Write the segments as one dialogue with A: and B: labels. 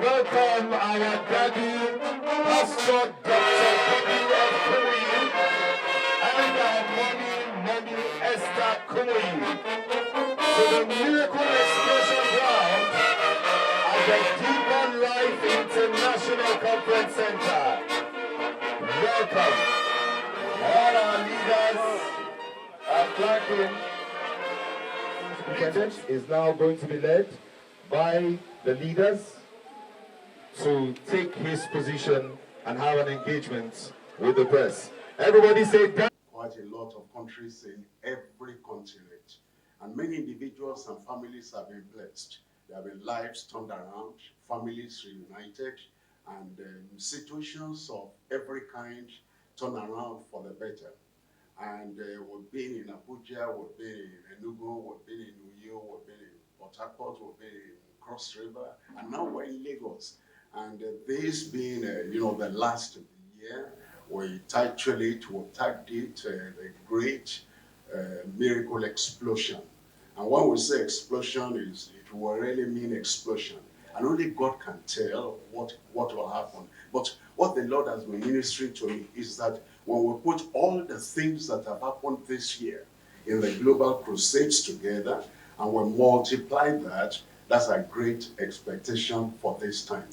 A: welcome our daddy, Pastor Dr. Kumuyi and our mommy Esther Kumuyi to the Miracle Explosion Ground at the Deeper Life International Conference Center. Welcome. All our leaders are flanking. Superintendent is now going to be led by the leaders to take his position and have an engagement with the press. Everybody say that.
B: Quite a lot of countries in every continent, and many individuals and families have been blessed. There have been lives turned around, families reunited, and situations of every kind turned around for the better. And we've been in Abuja, we've been in Enugu, we've been in Uyo, we've been in Port Harcourt, we've been in Cross River, and now we're in Lagos. And this being, the last of the year, we titled it, we tagged it, the Great Miracle Explosion. And when we say explosion, it will really mean explosion. And only God can tell what will happen. But what the Lord has been ministering to me is that when we put all the things that have happened this year in the global crusades together, and we multiply that, that's a great expectation for this time.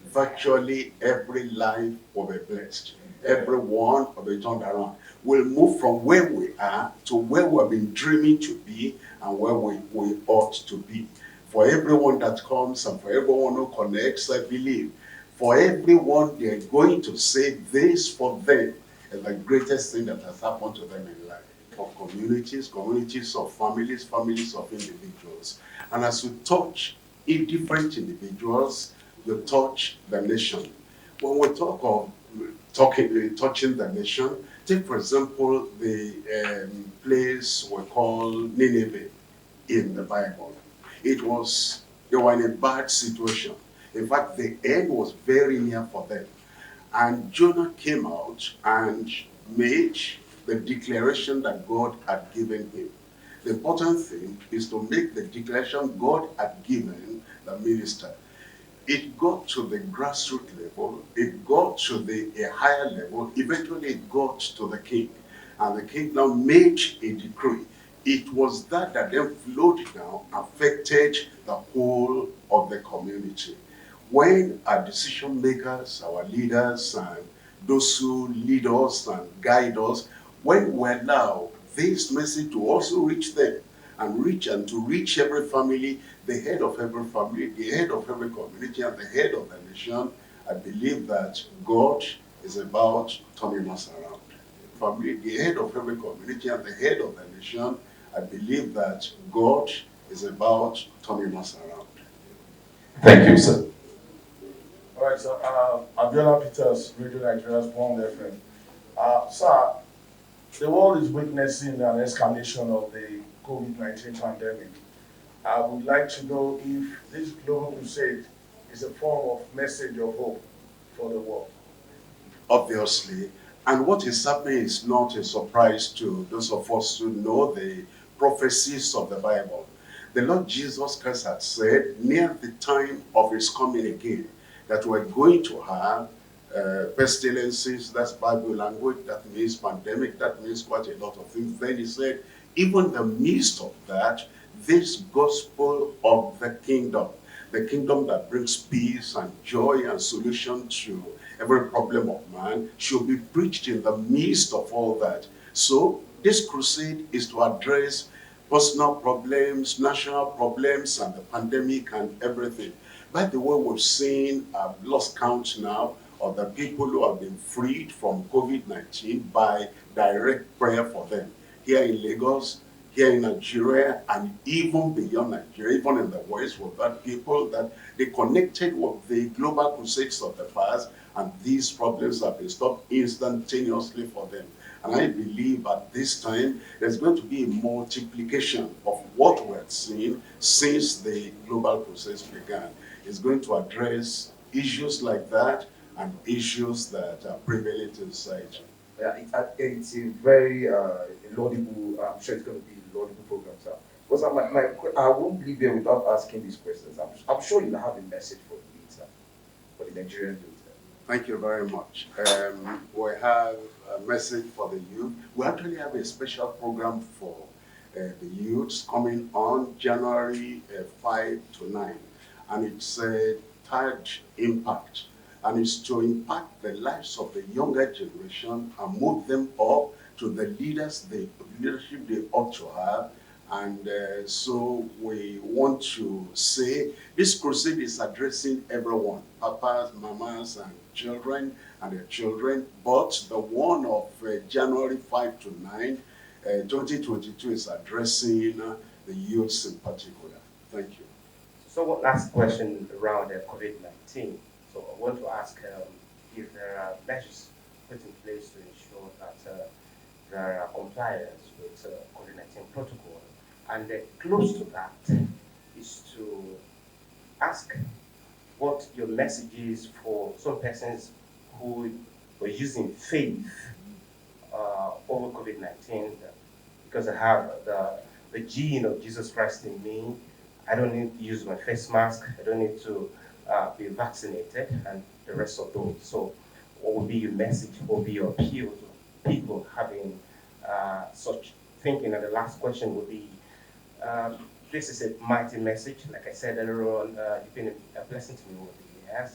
B: Virtually every life will be blessed. Everyone will be turned around. We'll move from where we are to where we've been dreaming to be and where we ought to be. For everyone that comes and for everyone who connects, I believe, for everyone, they're going to say this for them is the greatest thing that has happened to them in life. Of communities of families of individuals. And as we touch different individuals, we touch the nation. When we talk of touching the nation, take for example the place we call Nineveh in the Bible. They were in a bad situation. In fact, the end was very near for them. And Jonah came out and made the declaration that God had given him. The important thing is to make the declaration God had given the minister. It got to the grassroots level, it got to a higher level, eventually it got to the king. And the king now made a decree. It was that then flowed down, affected the whole of the community. When our decision makers, our leaders, and those who lead us and guide us, when we allow this message to also reach them and to reach every family, the head of every family, the head of every community, and the head of the nation, I believe that God is about turning us around. Family, the head of every community, and the head of the nation, I believe that God is about turning us around.
A: Thank you, sir.
C: All right, so Abiola Peters, Radio Nigeria's Bond FM. Sir, the world is witnessing an escalation of the COVID-19 pandemic. I would like to know if this global crusade is a form of message of hope for the world.
B: Obviously, and what is happening is not a surprise to those of us who know the prophecies of the Bible. The Lord Jesus Christ had said near the time of his coming again that we're going to have pestilences, that's Bible language, that means pandemic, that means quite a lot of things. Then he said, even in the midst of that, this gospel of the kingdom that brings peace and joy and solution to every problem of man, should be preached in the midst of all that. So this crusade is to address personal problems, national problems, and the pandemic and everything. By the way, we've seen, I've lost count now, of the people who have been freed from COVID-19 by direct prayer for them. Here in Lagos, here in Nigeria, and even beyond Nigeria, even in the West, we've had people that they connected with the global crusades of the past, and these problems have been stopped instantaneously for them. And I believe at this time, there's going to be a multiplication of what we have seen since the global crusades began. It's going to address issues like that and issues that are prevalent in society.
D: Yeah, it's a very laudable, I'm sure it's going to be a laudable program, sir. Because I won't leave here without asking these questions. I'm sure you'll have a message for me, sir. the Nigerian youth?
B: Thank you very much. We have a message for the youth. We actually have a special program for the youths coming on January 5 to 9. And it's a third impact. And it's to impact the lives of the younger generation and move them up to the leadership they ought to have. And so we want to say this crusade is addressing everyone, papas, mamas, and children and their children. But the one of January 5 to 9, 2022 is addressing the youths in particular. Thank you.
E: So one last question around COVID-19. So I want to ask if there are measures put in place to ensure that there are compliance with COVID-19 protocol. And close to that is to ask what your message is for some persons who were using faith over COVID-19, because I have the gene of Jesus Christ in me. I don't need to use my face mask. I don't need to be vaccinated and the rest of those. So what will be your message? What will be your appeal to people having such thinking? And the last question would be, this is a mighty message. Like I said earlier on, you've been a blessing to me over the years.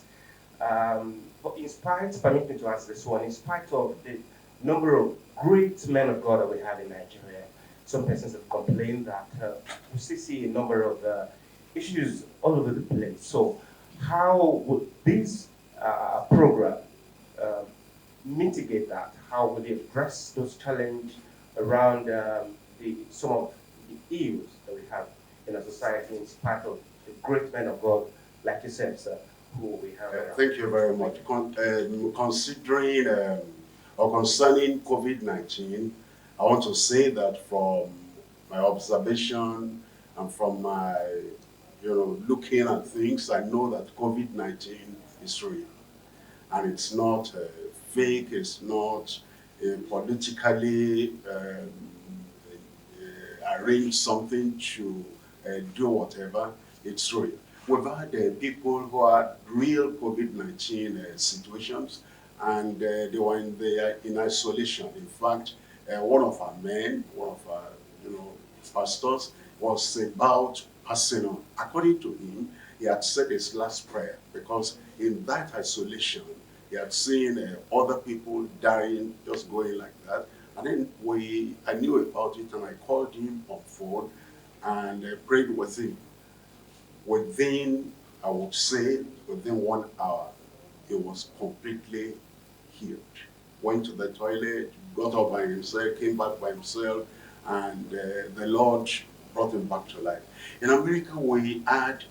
E: But in spite, permit me to ask this one, in spite of the number of great men of God that we have in Nigeria, some persons have complained that we still see a number of issues all over the place. So how would this program mitigate that? How would it address those challenges around some of the ills that we have in our society, in spite of the great men of God, like you said, sir, who we have around?
B: Thank you very much. Considering or concerning COVID-19, I want to say that from my observation and from my, looking at things, I know that COVID-19 is real. And it's not fake, it's not politically arrange something to do whatever. It's real. We've had people who had real COVID-19 situations, and they were in isolation. In fact, one of our men, one of our pastors, was about passing on. According to him, he had said his last prayer because in that isolation, he had seen other people dying, just going like that. And then I knew about it, and I called him on phone and prayed with him. Within, I would say, within 1 hour, he was completely healed. Went to the toilet, got up by himself, came back by himself, and the Lord brought him back to life. In America, we have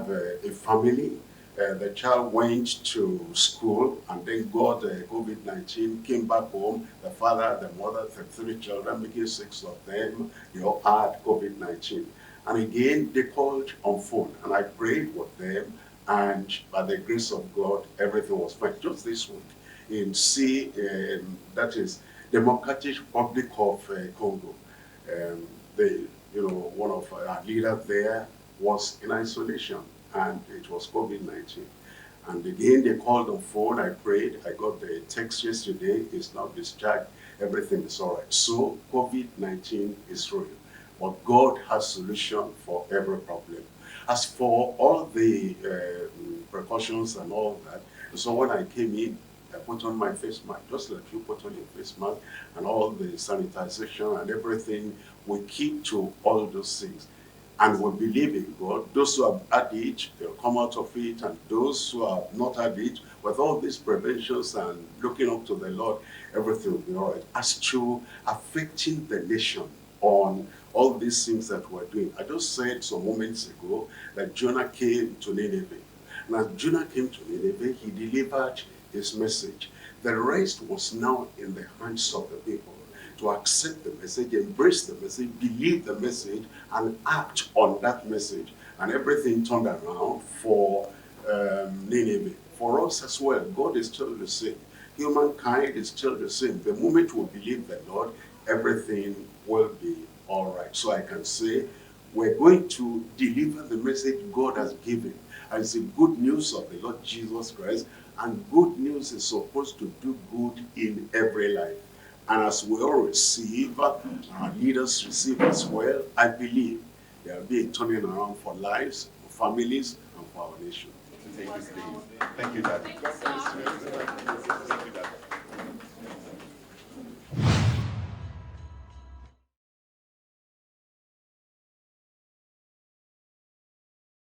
B: a family. The child went to school and then got COVID-19, came back home. The father, the mother, the 3 children, making 6 of them, they all had COVID-19. And again, they called on phone, and I prayed with them, and by the grace of God, everything was fine. Just this week, in that is Democratic Republic of Congo, one of our leaders there was in isolation, and it was COVID-19. And again, they called on phone, I prayed, I got the text yesterday, it's now discharged, everything is all right. So COVID-19 is real, but God has solution for every problem. As for all the precautions and all that, so when I came in, I put on my face mask, just like you put on your face mask, and all the sanitization and everything, we keep to all those things. And we believe in God. Those who have had it, they'll come out of it, and those who have not had it, with all these preventions and looking up to the Lord, everything will be all right. As to affecting the nation on all these things that we're doing, I just said some moments ago that Jonah came to Nineveh. And as Jonah came to Nineveh, he delivered his message. The rest was now in the hands of the people to accept the message, embrace the message, believe the message, and act on that message. And everything turned around for Nineveh. For us as well, God is still the same. Humankind is still the same. The moment we believe the Lord, everything will be all right. So I can say we're going to deliver the message God has given. And it's the good news of the Lord Jesus Christ. And good news is supposed to do good in every life. And as we all receive, our leaders receive as well, I believe there will be a turning around for lives, for families, and for our nation.
A: Thank you, Steve. Thank you, Daddy.